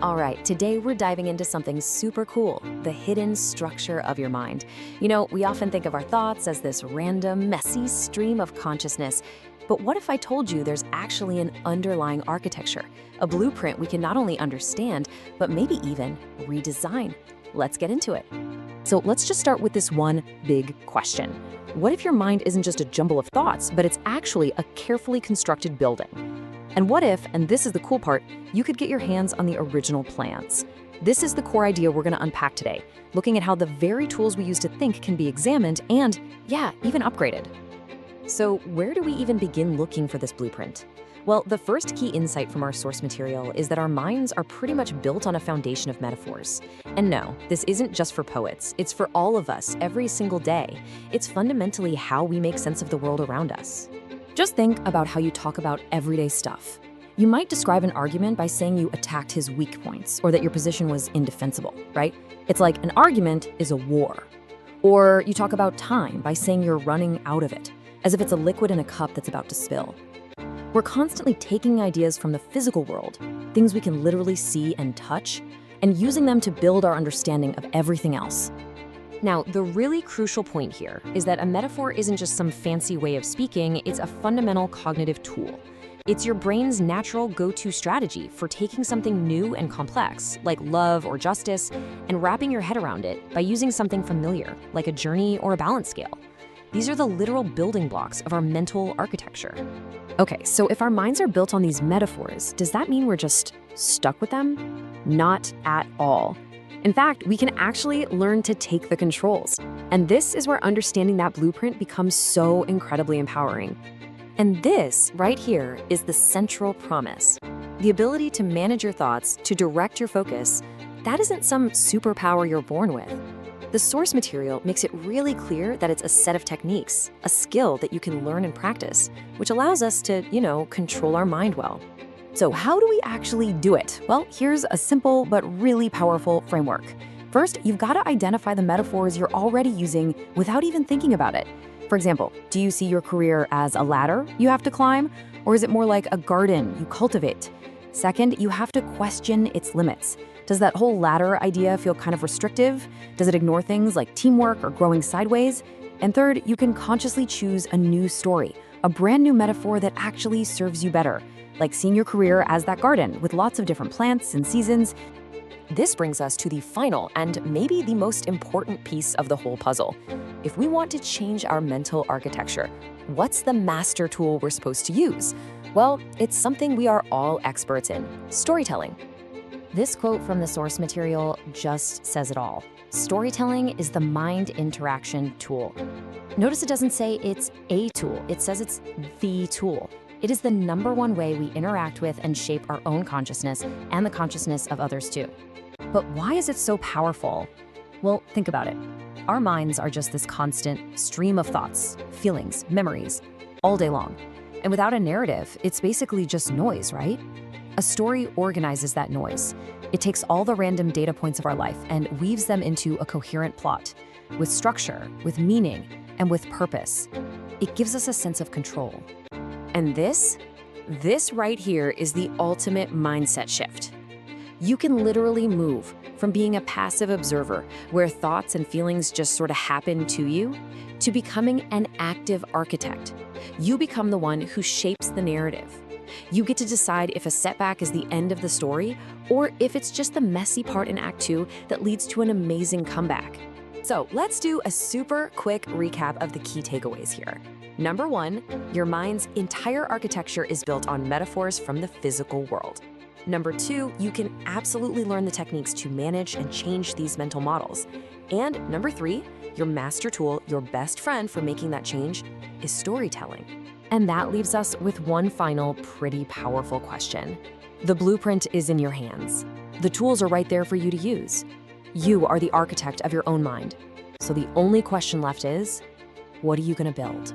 All right, today we're diving into something super cool, the hidden structure of your mind. You know, we often think of our thoughts as this random, messy stream of consciousness. But what if I told you there's actually an underlying architecture, a blueprint we can not only understand, but maybe even redesign? Let's get into it. So let's just start with this one big question. What if your mind isn't just a jumble of thoughts, but it's actually a carefully constructed building? And what if, and this is the cool part, you could get your hands on the original plans? This is the core idea we're going to unpack today, looking at how the very tools we use to think can be examined and, yeah, even upgraded. So where do we even begin looking for this blueprint? Well, the first key insight from our source material is that our minds are pretty much built on a foundation of metaphors. And no, this isn't just for poets, it's for all of us every single day. It's fundamentally how we make sense of the world around us. Just think about how you talk about everyday stuff. You might describe an argument by saying you attacked his weak points or that your position was indefensible, right? It's like an argument is a war. Or you talk about time by saying you're running out of it, as if it's a liquid in a cup that's about to spill. We're constantly taking ideas from the physical world, things we can literally see and touch, and using them to build our understanding of everything else. Now, the really crucial point here is that a metaphor isn't just some fancy way of speaking, it's a fundamental cognitive tool. It's your brain's natural go-to strategy for taking something new and complex, like love or justice, and wrapping your head around it by using something familiar, like a journey or a balance scale. These are the literal building blocks of our mental architecture. Okay, so if our minds are built on these metaphors, does that mean we're just stuck with them? Not at all. In fact, we can actually learn to take the controls. And this is where understanding that blueprint becomes so incredibly empowering. And this right here is the central promise. The ability to manage your thoughts, to direct your focus, that isn't some superpower you're born with. The source material makes it really clear that it's a set of techniques, a skill that you can learn and practice, which allows us to, control our mind well. So how do we actually do it? Well, here's a simple but really powerful framework. First, you've got to identify the metaphors you're already using without even thinking about it. For example, do you see your career as a ladder you have to climb, or is it more like a garden you cultivate? Second, you have to question its limits. Does that whole ladder idea feel kind of restrictive? Does it ignore things like teamwork or growing sideways? And third, you can consciously choose a new story, a brand new metaphor that actually serves you better, like seeing your career as that garden with lots of different plants and seasons. This brings us to the final and maybe the most important piece of the whole puzzle. If we want to change our mental architecture, what's the master tool we're supposed to use? Well, it's something we are all experts in: storytelling. This quote from the source material just says it all. Storytelling is the mind interaction tool. Notice it doesn't say it's a tool, it says it's the tool. It is the number one way we interact with and shape our own consciousness and the consciousness of others too. But why is it so powerful? Well, think about it. Our minds are just this constant stream of thoughts, feelings, memories, all day long. And without a narrative, it's basically just noise, right? A story organizes that noise. It takes all the random data points of our life and weaves them into a coherent plot, with structure, with meaning, and with purpose. It gives us a sense of control. And this right here is the ultimate mindset shift. You can literally move from being a passive observer, where thoughts and feelings just sort of happen to you, to becoming an active architect. You become the one who shapes the narrative. You get to decide if a setback is the end of the story, or if it's just the messy part in Act 2 that leads to an amazing comeback. So let's do a super quick recap of the key takeaways here. Number 1, your mind's entire architecture is built on metaphors from the physical world. Number 2, you can absolutely learn the techniques to manage and change these mental models. And number 3, your master tool, your best friend for making that change, is storytelling. And that leaves us with one final pretty powerful question. The blueprint is in your hands. The tools are right there for you to use. You are the architect of your own mind. So the only question left is, what are you going to build?